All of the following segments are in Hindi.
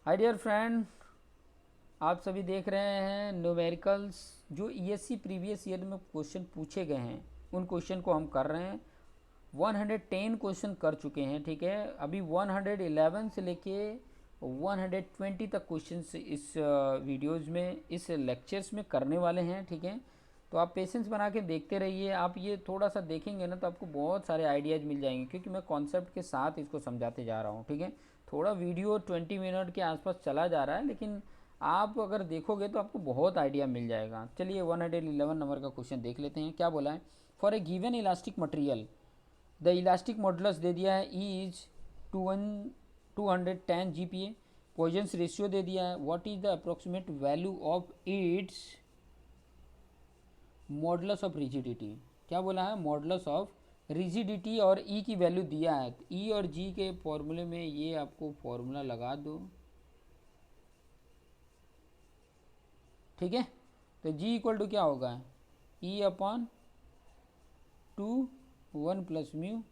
हाय डियर फ्रेंड, आप सभी देख रहे हैं न्यूमेरिकल्स। जो ईएससी प्रीवियस ईयर में क्वेश्चन पूछे गए हैं उन क्वेश्चन को हम कर रहे हैं। 110 क्वेश्चन कर चुके हैं, ठीक है। अभी 111 से लेके 120 तक क्वेश्चन इस वीडियोज़ में, इस लेक्चर्स में करने वाले हैं, ठीक है। तो आप पेशेंस बना के देखते रहिए। आप ये थोड़ा सा देखेंगे ना तो आपको बहुत सारे आइडियाज़ मिल जाएंगे, क्योंकि मैं कॉन्सेप्ट के साथ इसको समझाते जा रहा हूँ, ठीक है। थोड़ा वीडियो 20 मिनट के आसपास चला जा रहा है, लेकिन आप अगर देखोगे तो आपको बहुत आइडिया मिल जाएगा। चलिए 111 नंबर का क्वेश्चन देख लेते हैं। क्या बोला है? For a given elastic material the elastic modulus दे दिया है E is 210 GPa। Poisson's ratio दे दिया है। What is the approximate value of its modulus of rigidity. क्या बोला है? मॉडुलस ऑफ रिजिडिटी और ई की वैल्यू दिया है। ई और जी के फॉर्मूले में ये आपको फॉर्मूला लगा दो, ठीक है। तो जी इक्वल टू क्या होगा? ई अपॉन 2 1 + म्यू।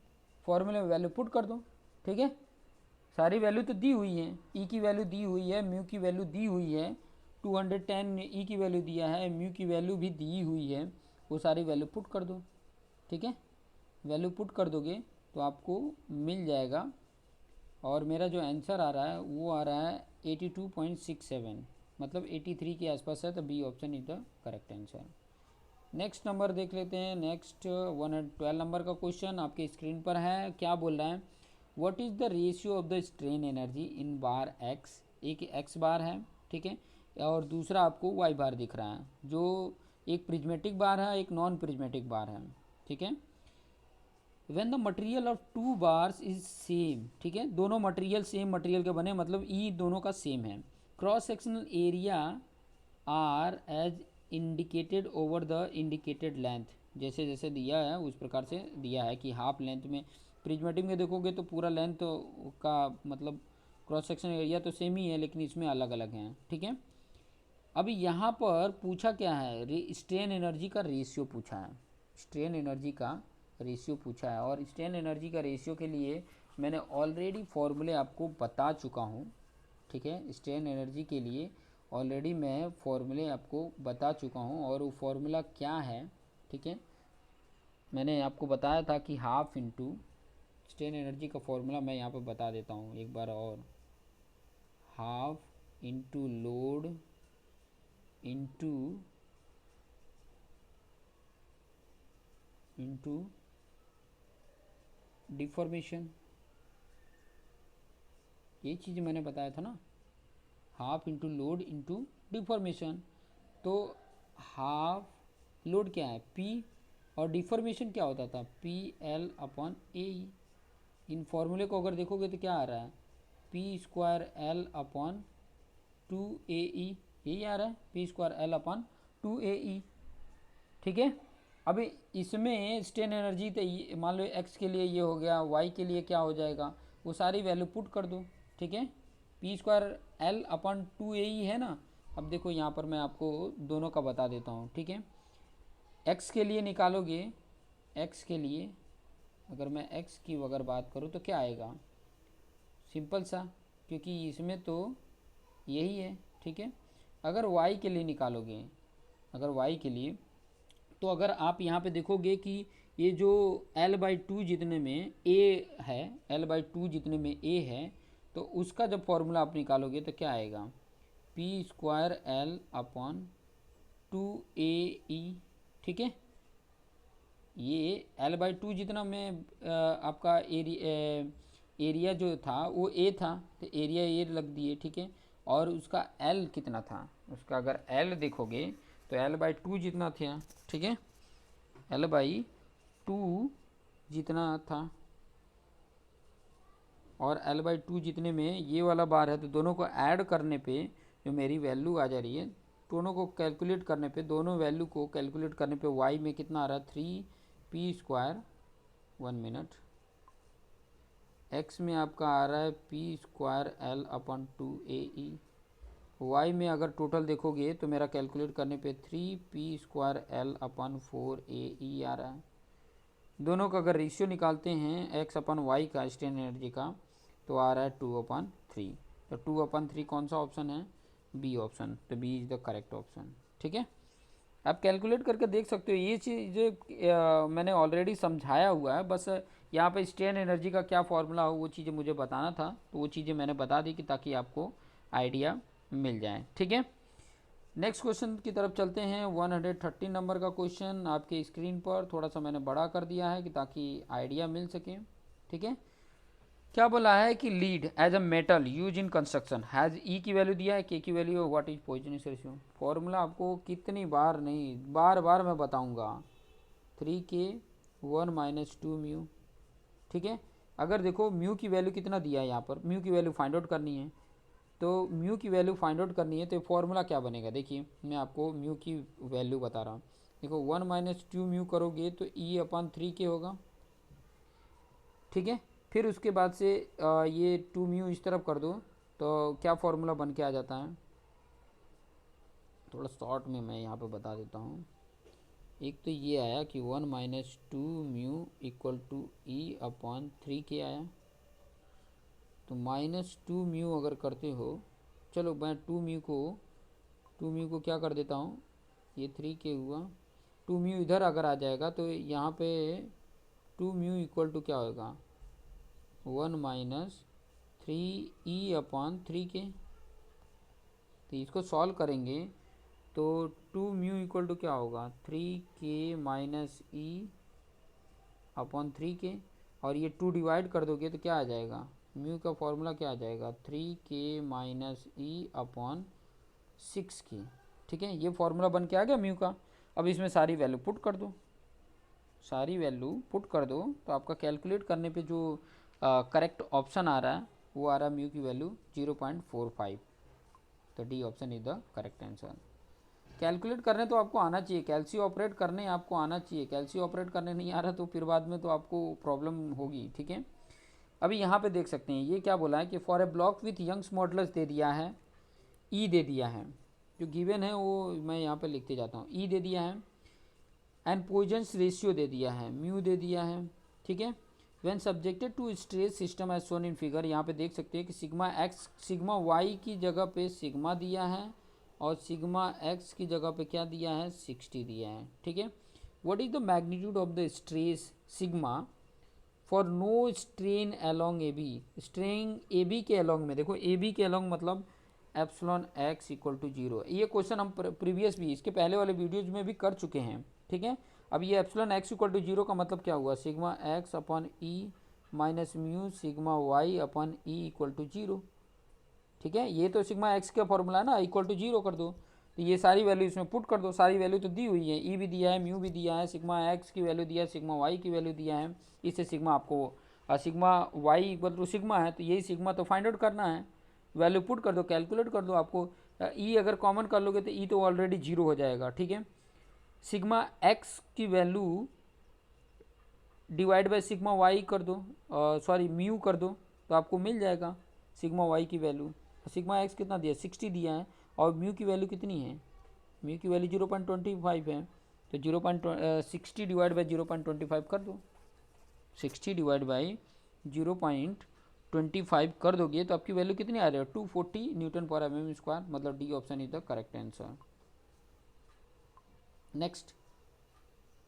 फॉर्मूले में वैल्यू पुट कर दो, ठीक है। सारी वैल्यू तो दी हुई है। ई की वैल्यू दी हुई है, म्यू की वैल्यू दी हुई है। 210 ई की वैल्यू दिया है, म्यू की वैल्यू भी दी हुई है। वो सारी वैल्यू पुट कर दो, ठीक है। वैल्यू पुट कर दोगे तो आपको मिल जाएगा। और मेरा जो आंसर आ रहा है वो आ रहा है 82.67, मतलब 83 के आसपास है। तो B option is the correct answer. Next number देख लेते हैं। नेक्स्ट 112 नंबर का क्वेश्चन आपके स्क्रीन पर है। क्या बोल रहा है? What is the ratio of the strain energy in bar X. एक एक्स बार है, ठीक है, और दूसरा आपको वाई बार दिख रहा है। जो एक प्रिज्मेटिक बार है, एक नॉन प्रिज्मेटिक बार है, ठीक है। When the material of two bars is same, ठीक है, दोनों मटेरियल सेम मटेरियल के बने, मतलब ई दोनों का सेम है। Cross sectional area are as indicated over the indicated length. जैसे जैसे दिया है उस प्रकार से दिया है कि हाफ लेंथ में, प्रिज्मेटिक में देखोगे तो पूरा लेंथ का मतलब क्रॉस सेक्शन एरिया तो सेम ही है, लेकिन इसमें अलग अलग हैं, ठीक है। अभी यहाँ पर पूछा क्या है? स्ट्रेन एनर्जी का रेशियो पूछा है। स्ट्रेन एनर्जी का रेशियो पूछा है, और स्ट्रेन एनर्जी का रेशियो के लिए मैंने ऑलरेडी फॉर्मूले आपको बता चुका हूँ, ठीक है। स्ट्रेन एनर्जी के लिए ऑलरेडी मैं फॉर्मूले आपको बता चुका हूँ, और वो फॉर्मूला क्या है, ठीक है। मैंने आपको बताया था कि हाफ इंटू स्ट्रेन एनर्जी का फॉर्मूला मैं यहाँ पर बता देता हूँ एक बार और। Half into load into deformation. ये चीज़ मैंने बताया था ना, half into load into deformation. तो हाफ लोड क्या है? पी, और डिफॉर्मेशन क्या होता था? PL/AE। इन फॉर्मूले को अगर देखोगे तो क्या आ रहा है? P²L/2AE, यही आ रहा है, P²L/2AE, ठीक है। अभी इसमें स्ट्रेन एनर्जी तो मान लो एक्स के लिए ये हो गया, वाई के लिए क्या हो जाएगा, वो सारी वैल्यू पुट कर दो, ठीक है। P²L/2AE है ना। अब देखो यहाँ पर मैं आपको दोनों का बता देता हूँ, ठीक है। एक्स के लिए निकालोगे, एक्स के लिए अगर मैं एक्स की अगर बात करूँ तो क्या आएगा? सिंपल सा, क्योंकि इसमें तो यही है, ठीक है। अगर वाई के लिए निकालोगे, अगर वाई के लिए, तो अगर आप यहाँ पे देखोगे कि ये जो L/2 जितने में A है, L/2 जितने में A है, तो उसका जब फॉर्मूला आप निकालोगे तो क्या आएगा? P²L/2AE, ठीक है। ये L/2 जितना में आपका एरिया जो था वो A था, तो एरिया ये लग दिए, ठीक है। और उसका L कितना था? उसका अगर L देखोगे तो L/2 जितना था, ठीक है। L/2 जितना था, और L/2 जितने में ये वाला बार है, तो दोनों को ऐड करने पे जो मेरी वैल्यू आ जा रही है, दोनों को कैलकुलेट करने पे, दोनों वैल्यू को कैलकुलेट करने पे y में कितना आ रहा है? 3p²। 1 मिनट। x में आपका आ रहा है P²L/2AE। y में अगर टोटल देखोगे तो मेरा कैलकुलेट करने पे 3p²L/4AE आ रहा है। दोनों का अगर रेशियो निकालते हैं x/y का, स्ट्रेन एनर्जी का, तो आ रहा है 2/3, तो 2/3 कौन सा ऑप्शन है, बी ऑप्शन, तो B is the correct option. ठीक है, आप कैलकुलेट करके देख सकते हो, ये चीज़ मैंने ऑलरेडी समझाया हुआ है, बस यहाँ पे स्ट्रेन एनर्जी का क्या फॉर्मूला हो वो चीज़ें मुझे बताना था, तो वो चीज़ें मैंने बता दी कि ताकि आपको आइडिया मिल जाए। ठीक है, नेक्स्ट क्वेश्चन की तरफ चलते हैं। 113 नंबर का क्वेश्चन आपके स्क्रीन पर थोड़ा सा मैंने बड़ा कर दिया है कि ताकि आइडिया मिल सके। ठीक है, क्या बोला है कि lead as a metal use in construction has E की वैल्यू दिया है, के की value, what is Poisson's ratio. Formula आपको कितनी बार नहीं, बार बार मैं बताऊंगा, 3k1 - 2 म्यू। ठीक है, अगर देखो म्यू की वैल्यू कितना दिया है, यहाँ पर म्यू की वैल्यू फाइंड आउट करनी है, तो म्यू की वैल्यू फाइंड आउट करनी है तो फॉर्मूला क्या बनेगा, देखिए मैं आपको म्यू की वैल्यू बता रहा हूँ। देखो 1 - 2 म्यू करोगे तो E/3 के होगा। ठीक है, फिर उसके बाद से ये 2 म्यू इस तरफ कर दो तो क्या फॉर्मूला बन के आ जाता है, थोड़ा शॉर्ट में मैं यहाँ पे बता देता हूँ। एक तो ये आया कि 1 - 2 म्यू = E/3 आया, तो -2 म्यू अगर करते हो, चलो मैं 2 म्यू को क्या कर देता हूँ, ये 3k हुआ, 2 म्यू इधर अगर आ जाएगा तो यहाँ पे 2 म्यू = क्या होगा, 1 - 3E/3k। तो इसको सॉल्व करेंगे तो 2 म्यू = क्या होगा, 3k - E/3k, और ये 2 डिवाइड कर दोगे तो क्या आ जाएगा, म्यू का फॉर्मूला क्या आ जाएगा, 3k - E/6k। ठीक है, ये फॉर्मूला बन के आ गया म्यू का। अब इसमें सारी वैल्यू पुट कर दो, सारी वैल्यू पुट कर दो तो आपका कैलकुलेट करने पे जो करेक्ट ऑप्शन आ रहा है वो आ रहा है म्यू की वैल्यू 0.45। तो D option is the correct answer. Calculate करने तो आपको आना चाहिए, कैलसी ऑपरेट करने आपको आना चाहिए, कैलसी ऑपरेट करने नहीं आ रहा तो फिर बाद में तो आपको प्रॉब्लम होगी। ठीक है, अभी यहाँ पे देख सकते हैं ये क्या बोला है कि for a block with Young's modulus दे दिया है, ई दे दिया है, जो गिवन है वो मैं यहाँ पे लिखते जाता हूँ, ई दे दिया है, एंड पॉइजन्स रेशियो दे दिया है, म्यू दे दिया है। ठीक है, when subjected to stress system as shown in figure, यहाँ पे देख सकते हैं कि सिग्मा एक्स सिग्मा वाई की जगह पे सिग्मा दिया है और सिग्मा एक्स की जगह पे क्या दिया है, 60 दिया है। ठीक है, what is the magnitude of the stress sigma for no strain along A B, strain A B के अलोंग में, देखो ए बी के अलोंग मतलब एप्सिलॉन एक्स = 0। ये क्वेश्चन हम प्रीवियस भी इसके पहले वाले वीडियोज में भी कर चुके हैं। ठीक है, अब ये एप्सिलॉन एक्स = 0 का मतलब क्या हुआ, sigma x/E - mu sigma y/E = 0। ठीक है, ये तो सिग्मा एक्स का फॉर्मूला है ना, =0 कर दो, तो ये सारी वैल्यू इसमें पुट कर दो, सारी वैल्यू तो दी हुई है, ई भी दिया है, म्यू भी दिया है, सिग्मा एक्स की वैल्यू दिया है, सिग्मा वाई की वैल्यू दिया है, इससे सिग्मा आपको सिग्मा वाई = सिग्मा है, तो यही सिग्मा तो फाइंड आउट करना है, वैल्यू पुट कर दो, कैलकुलेट कर दो। आपको ई अगर कॉमन कर लोगे तो ई तो ऑलरेडी 0 हो जाएगा। ठीक है, सिग्मा एक्स की value divide by sigma y कर दो, सॉरी म्यू कर दो, तो आपको मिल जाएगा सिग्मा वाई की वैल्यू। सिग्मा एक्स कितना दिया है, 60 दिया है, और म्यू की वैल्यू कितनी है, म्यू की वैल्यू 0.25 है, तो 60 डिवाइड बाई 0.25 कर दो, 60 डिवाइड बाई 0.25 कर दोगे तो आपकी वैल्यू कितनी आ रही है, 240 N/mm², मतलब D option is the correct answer. Next,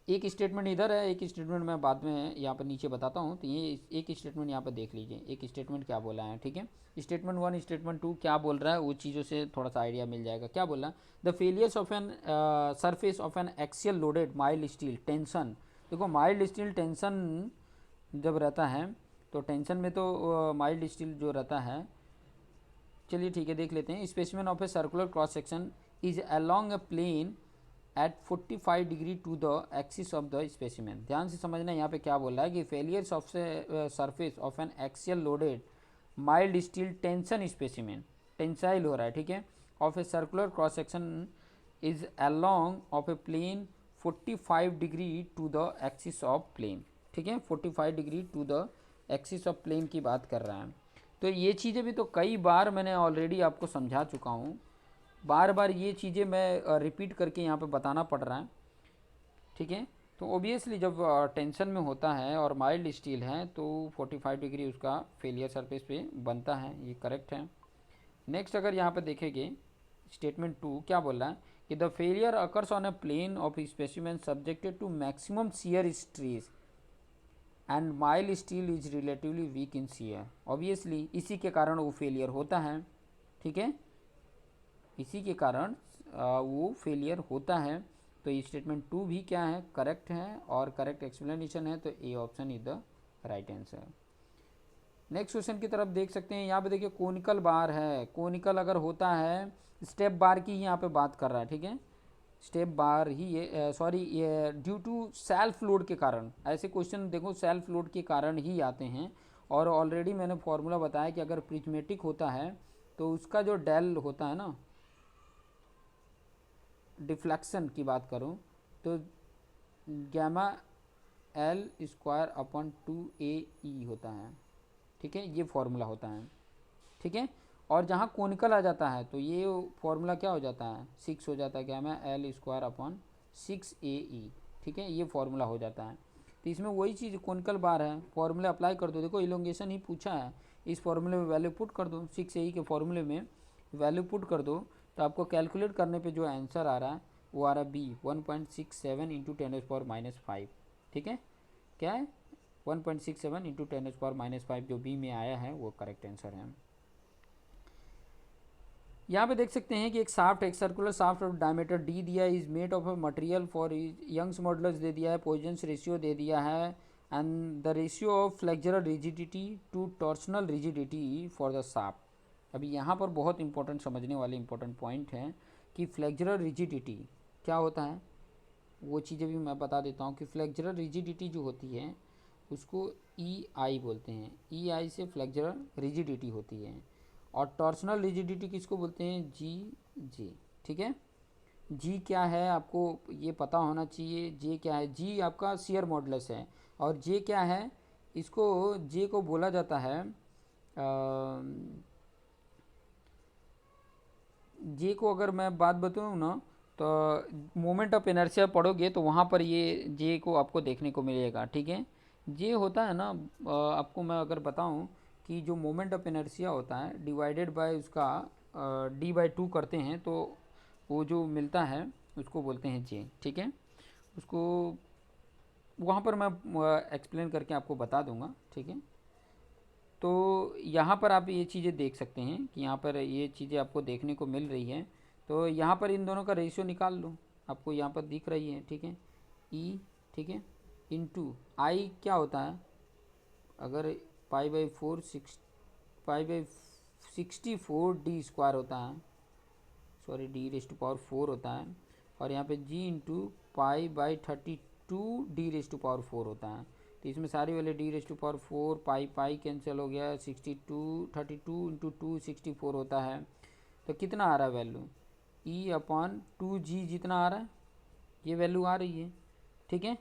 एक स्टेटमेंट इधर है, एक स्टेटमेंट मैं बाद में यहाँ पर नीचे बताता हूँ, तो ये एक स्टेटमेंट यहाँ पर देख लीजिए, एक स्टेटमेंट क्या बोला है। ठीक है, स्टेटमेंट 1 स्टेटमेंट 2 क्या बोल रहा है वो चीज़ों से थोड़ा सा आइडिया मिल जाएगा। क्या बोला, the failures of an surface of an axial loaded mild steel tension. देखो माइल्ड स्टील टेंशन जब रहता है तो टेंशन में तो माइल्ड स्टील जो रहता है, चलिए ठीक है देख लेते हैं। Specimen of a circular cross section is along a plane at 45 degree to the axis of the specimen. ध्यान से समझना, यहाँ पे क्या बोल रहा है कि failures of surface of an axial loaded mild steel tension specimen, tensile हो रहा है। ठीक है, of a circular cross section is along of a plane 45 degree to the axis of plane. ठीक है, 45 degree to the axis of plane की बात कर रहा है। तो ये चीज़ें भी तो कई बार मैंने ऑलरेडी आपको समझा चुका हूँ, बार बार ये चीज़ें मैं रिपीट करके यहाँ पे बताना पड़ रहा है। ठीक है, तो ओबियसली जब टेंशन में होता है और माइल्ड स्टील है तो 45 डिग्री उसका फेलियर सरफेस पे बनता है, ये करेक्ट है। नेक्स्ट अगर यहाँ पे देखेंगे स्टेटमेंट 2 क्या बोल रहा है कि the failure occurs on a plane of specimen subjected to maximum shear stress and mild steel is relatively weak in shear. Obviously इसी के कारण वो फेलियर होता है, ठीक है, इसी के कारण वो फेलियर होता है। तो ये स्टेटमेंट 2 भी क्या है, करेक्ट है और करेक्ट एक्सप्लेनेशन है, तो A option is the right answer. Next question की तरफ देख सकते हैं, यहाँ पे देखिए कोनिकल बार है। कोनिकल अगर होता है, स्टेप बार की यहाँ पे बात कर रहा है, ठीक है, स्टेप बार ही ये सॉरी ये ड्यू टू सेल्फ लोड के कारण, ऐसे क्वेश्चन देखो सेल्फ लोड के कारण ही आते हैं। और ऑलरेडी मैंने फॉर्मूला बताया कि अगर प्रिज्मेटिक होता है तो उसका जो डेल होता है ना, डिफ्लेक्शन की बात करूं तो gamma L square upon 2AE होता है, ठीक है, ये फॉर्मूला होता है, ठीक है। और जहाँ कोनिकल आ जाता है तो ये फॉर्मूला क्या हो जाता है, 6 हो जाता है, gamma L square upon 6AE, ठीक है, ये फॉर्मूला हो जाता है। तो इसमें वही चीज़ कोनिकल बार है, फॉर्मूला अप्लाई कर दो। देखो इलोंगेशन ही पूछा है, इस फॉर्मूले में वैल्यू पुट कर दो, 6AE के फॉर्मूले में वैल्यू पुट कर दो, तो आपको कैलकुलेट करने पे जो आंसर आ रहा है वो आ रहा है बी 1.67 इंटू 10⁻⁵, ठीक है, क्या है 1.67 इंटू 10⁻⁵, जो बी में आया है वो करेक्ट आंसर है। यहाँ पे देख सकते हैं कि एक साफ्ट, एक circular shaft of diameter D दिया है, is made of a material for Young's modulus दे दिया है, पॉइजन्स रेशियो दे दिया है, and the ratio of flexural rigidity to torsional rigidity for the shaft. अभी यहाँ पर बहुत इंपॉर्टेंट समझने वाले इंपॉर्टेंट पॉइंट हैं कि फ्लेक्चरल रिजिडिटी क्या होता है, वो चीज़ें भी मैं बता देता हूँ कि फ्लेक्चरल रिजिडिटी जो होती है उसको EI बोलते हैं, EI से फ्लेक्चरल रिजिडिटी होती है। और टॉर्सनल रिजिडिटी किसको बोलते हैं, जी, ठीक है। जी क्या है आपको ये पता होना चाहिए, जे क्या है, जी आपका शियर मॉडुलस है, और जे क्या है, इसको जे को बोला जाता है जे को अगर मैं बात बताऊँ ना तो मोमेंट ऑफ इनर्शिया पढ़ोगे तो वहाँ पर ये जे को आपको देखने को मिलेगा, ठीक है। जे होता है ना, आपको मैं अगर बताऊँ कि जो मोमेंट ऑफ इनर्शिया होता है डिवाइडेड बाय उसका D/2 करते हैं तो वो जो मिलता है उसको बोलते हैं जे, ठीक है। उसको वहाँ पर मैं एक्सप्लेन करके आपको बता दूंगा, ठीक है। तो यहाँ पर आप ये चीज़ें देख सकते हैं कि यहाँ पर ये चीज़ें आपको देखने को मिल रही है। तो यहाँ पर इन दोनों का रेशियो निकाल लो, आपको यहाँ पर दिख रही है, ठीक है, ई, ठीक है, इनटू आई क्या होता है, अगर π/64 होता है, सॉरी D⁻⁴ होता है, और यहाँ पे g इंटू π/32 D⁻⁴ होता है। तो इसमें सारी वाले D⁻⁴ पाई कैंसिल हो गया, 32 इंटू 2 64 होता है। तो कितना आ रहा है वैल्यू, E/2g जितना आ रहा है ये वैल्यू आ रही है, ठीक है,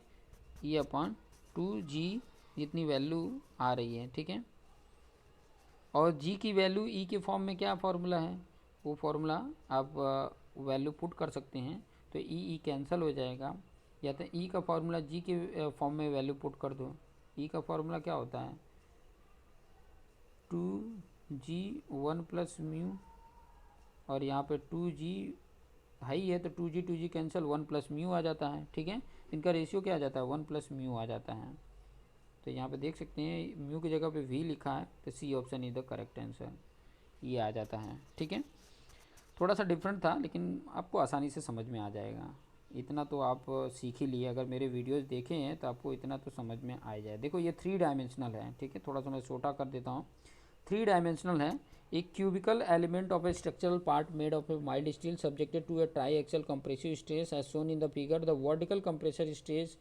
E/2g जितनी वैल्यू आ रही है, ठीक है। और g की वैल्यू e के फॉर्म में क्या फार्मूला है, वो फार्मूला आप वैल्यू पुट कर सकते हैं, तो ई कैंसिल हो जाएगा, या तो ई का फार्मूला जी के फॉर्म में वैल्यू पुट कर दो। ई का फार्मूला क्या होता है 2g 1+μ, और यहाँ पे 2g हाई है तो 2g कैंसिल 1+μ आ जाता है, ठीक है। इनका रेशियो क्या आ जाता है 1+μ आ जाता है। तो यहाँ पे देख सकते हैं म्यू की जगह पे वी लिखा है, तो C option is the correct answer, ये आ जाता है, ठीक है। थोड़ा सा डिफरेंट था लेकिन आपको आसानी से समझ में आ जाएगा, इतना तो आप सीख ही लिए, अगर मेरे वीडियोस देखे हैं तो आपको इतना तो समझ में आ जाए। देखो ये 3 डायमेंशनल है, ठीक है, थोड़ा सा मैं छोटा कर देता हूँ, 3 डायमेंशनल है। एक cubical element of a structural part made of a mild steel subjected to a triaxial compressive stress as shown in the figure. The vertical compressor stress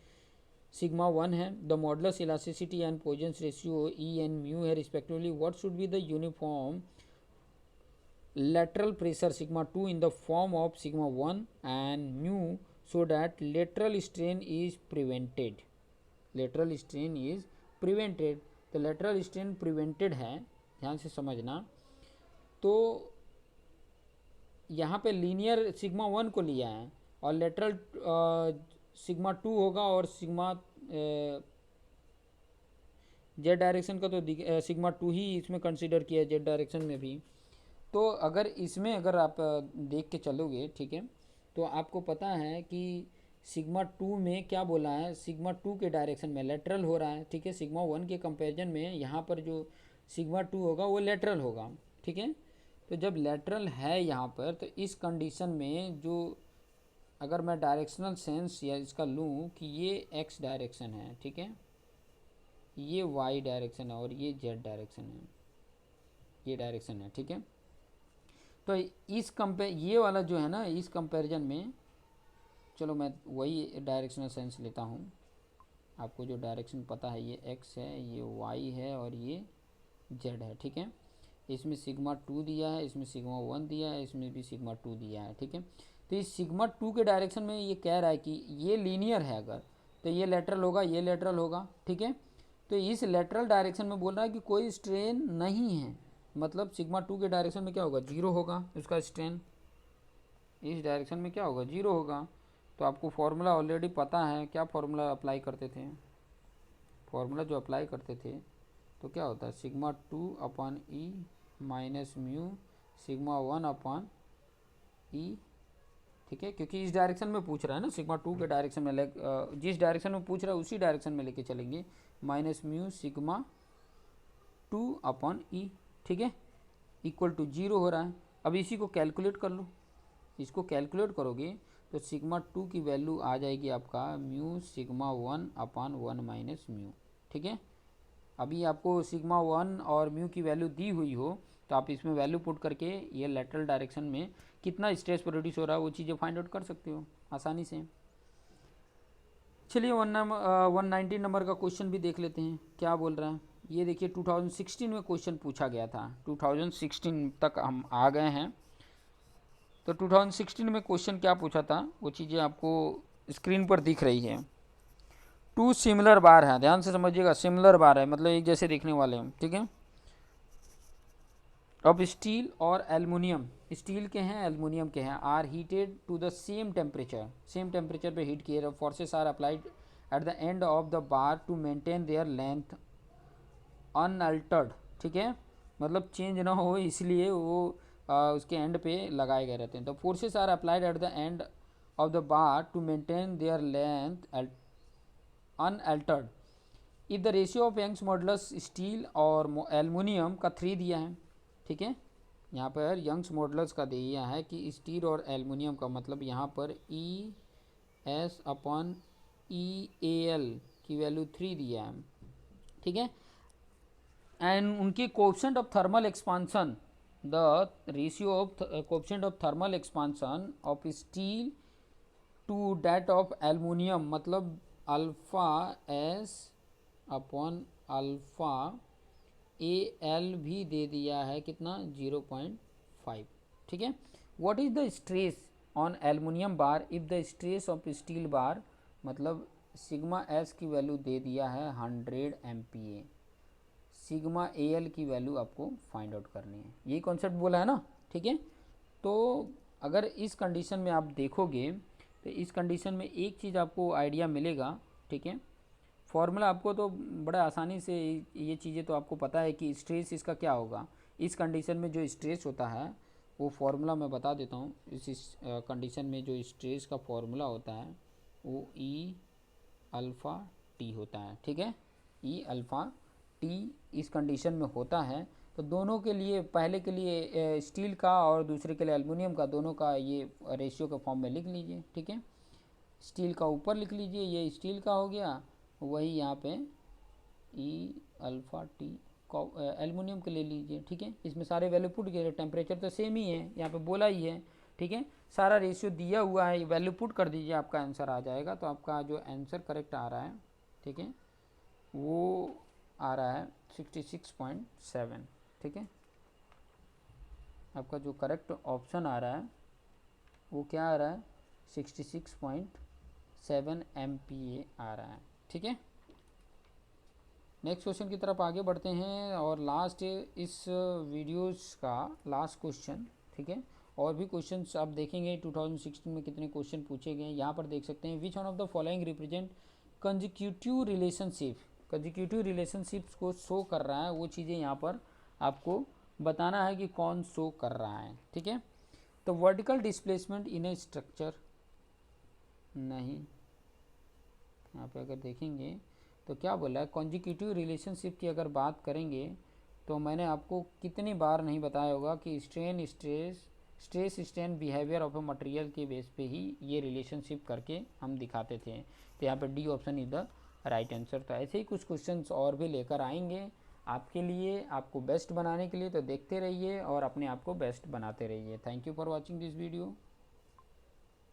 sigma 1 है, the modulus elasticity and Poisson's ratio E and mu है respectively. What should be the uniform lateral pressure sigma 2 in the form of sigma 1 and mu so that lateral strain is prevented, lateral strain is prevented। तो lateral strain prevented है, ध्यान से समझना। तो यहाँ पे लीनियर सिग्मा 1 को लिया है और लेटरल सिग्मा 2 होगा, और सिग्मा जेड डायरेक्शन का तो सिग्मा 2 ही इसमें कंसिडर किया है जेड डायरेक्शन में भी। तो अगर इसमें अगर आप देख के चलोगे, ठीक है, तो आपको पता है कि सिग्मा टू में क्या बोला है, सिग्मा टू के डायरेक्शन में लेटरल हो रहा है, ठीक है। सिग्मा वन के कंपैरिजन में यहाँ पर जो सिग्मा टू होगा वो लेटरल होगा, ठीक है। तो जब लेटरल है यहाँ पर, तो इस कंडीशन में जो अगर मैं डायरेक्शनल सेंस या इसका लूँ कि ये एक्स डायरेक्शन है, ठीक है, ये वाई डायरेक्शन है और ये जेड डायरेक्शन है, ये डायरेक्शन है, ठीक है। तो इस ये वाला जो है ना, इस कंपैरिजन में, चलो मैं वही डायरेक्शनल सेंस लेता हूँ। आपको जो डायरेक्शन पता है, ये एक्स है, ये वाई है और ये जेड है, ठीक है। इसमें सिग्मा टू दिया है, इसमें सिग्मा वन दिया है, इसमें भी सिग्मा टू दिया है, ठीक है। तो इस सिग्मा टू के डायरेक्शन में ये कह रहा है कि ये लीनियर है, अगर तो ये लेटरल होगा, ये लेटरल होगा, ठीक है। तो इस लेटरल डायरेक्शन में बोल रहा है कि कोई स्ट्रेन नहीं है, मतलब सिग्मा टू के डायरेक्शन में क्या होगा, जीरो होगा उसका स्ट्रेन। इस डायरेक्शन में क्या होगा, जीरो होगा। तो आपको फॉर्मूला ऑलरेडी पता है, क्या फॉर्मूला अप्लाई करते थे, फॉर्मूला जो अप्लाई करते थे तो क्या होता है, sigma two upon E minus mu sigma one upon E, ठीक है। क्योंकि इस डायरेक्शन में पूछ रहा है ना, सिग्मा टू के डायरेक्शन में जिस डायरेक्शन में पूछ रहा है उसी डायरेक्शन में लेके चलेंगे, minus mu sigma two upon E, ठीक है, इक्वल टू जीरो हो रहा है। अब इसी को कैलकुलेट कर लो, इसको कैलकुलेट करोगे तो सिग्मा टू की वैल्यू आ जाएगी आपका mu sigma one upon one minus mu, ठीक है। अभी आपको सिग्मा वन और म्यू की वैल्यू दी हुई हो तो आप इसमें वैल्यू पुट करके ये लेटरल डायरेक्शन में कितना स्ट्रेस प्रोड्यूस हो रहा है वो चीज़ें फाइंड आउट कर सकते हो आसानी से। चलिए 119 नंबर का क्वेश्चन भी देख लेते हैं, क्या बोल रहा है। ये देखिए 2016 में क्वेश्चन पूछा गया था, 2016 तक हम आ गए हैं। तो 2016 में क्वेश्चन क्या पूछा था वो चीज़ें आपको स्क्रीन पर दिख रही है। टू सिमिलर बार है, ध्यान से समझिएगा, सिमिलर बार है मतलब एक जैसे दिखने वाले हैं, ठीक है। अब स्टील और एल्युमिनियम, स्टील के हैं एल्युमिनियम के हैं, are heated to the same temperature, same temperature पे हीट किए, forces are applied at the end of the bar to maintain their length unaltered, ठीक है, मतलब चेंज ना हो इसलिए वो उसके एंड पे लगाए गए रहते हैं। The forces are applied at the end of the bar to maintain their length unaltered if the ratio of Young's modulus steel और एल्युमिनियम का 3 दिया है, ठीक है। यहाँ पर यंग्स मॉडुलस का दिया है कि स्टील और एल्युमिनियम का, मतलब यहाँ पर E S upon E A L की वैल्यू 3 दिया है, ठीक है। एंड उनकी coefficient of thermal expansion, the ratio of coefficient of thermal expansion of steel to that of aluminium, मतलब alpha S upon alpha A L भी दे दिया है, कितना 0.5, ठीक है। What is the stress on aluminium bar if the stress of steel bar, मतलब सिग्मा एस की वैल्यू दे दिया है 100 MPa, सिग्मा ए एल की वैल्यू आपको फाइंड आउट करनी है, यही कॉन्सेप्ट बोला है ना, ठीक है। तो अगर इस कंडीशन में आप देखोगे तो इस कंडीशन में एक चीज़ आपको आइडिया मिलेगा, ठीक है। फॉर्मूला आपको तो बड़ा आसानी से, ये चीज़ें तो आपको पता है कि स्ट्रेस इसका क्या होगा। इस कंडीशन में जो स्ट्रेस होता है वो फॉर्मूला मैं बता देता हूँ। इस कंडीशन में जो स्ट्रेस का फॉर्मूला होता है वो ई अल्फ़ा टी होता है, ठीक है, ई अल्फ़ा टी इस कंडीशन में होता है। तो दोनों के लिए, पहले के लिए स्टील का और दूसरे के लिए एल्युमिनियम का, दोनों का ये रेशियो के फॉर्म में लिख लीजिए, ठीक है। स्टील का ऊपर लिख लीजिए, ये स्टील का हो गया, वही यहाँ पे ई अल्फ़ा टी एल्युमिनियम के ले लीजिए, ठीक है। इसमें सारे वैल्यू पुट किए, टेम्परेचर तो सेम ही है, यहाँ पे बोला ही है, ठीक है। सारा रेशियो दिया हुआ है, वैल्यू पुट कर दीजिए, आपका आंसर आ जाएगा। तो आपका जो आंसर करेक्ट आ रहा है, ठीक है, वो आ रहा है 66.7, ठीक है। आपका जो करेक्ट ऑप्शन आ रहा है वो क्या आ रहा है, 66.7 MPa आ रहा है, ठीक है। नेक्स्ट क्वेश्चन की तरफ आगे बढ़ते हैं और लास्ट इस वीडियोस का लास्ट क्वेश्चन, ठीक है। और भी क्वेश्चंस आप देखेंगे 2016 में कितने क्वेश्चन पूछे गए, यहाँ पर देख सकते हैं। Which one of the following represent consecutive relationship, consecutive relationships को शो कर रहा है, वो चीज़ें यहाँ पर आपको बताना है कि कौन शो कर रहा है, ठीक है। तो vertical displacement in A structure नहीं, यहाँ पे अगर देखेंगे तो क्या बोला है, कॉन्जिक्यूटिव रिलेशनशिप की अगर बात करेंगे तो मैंने आपको कितनी बार नहीं बताया होगा कि stress strain behaviour of a material के बेस पे ही ये रिलेशनशिप करके हम दिखाते थे। तो यहाँ पे D option is the right answer. तो ऐसे ही कुछ क्वेश्चंस और भी लेकर आएंगे आपके लिए, आपको बेस्ट बनाने के लिए। तो देखते रहिए और अपने आप को बेस्ट बनाते रहिए। Thank you for watching this video.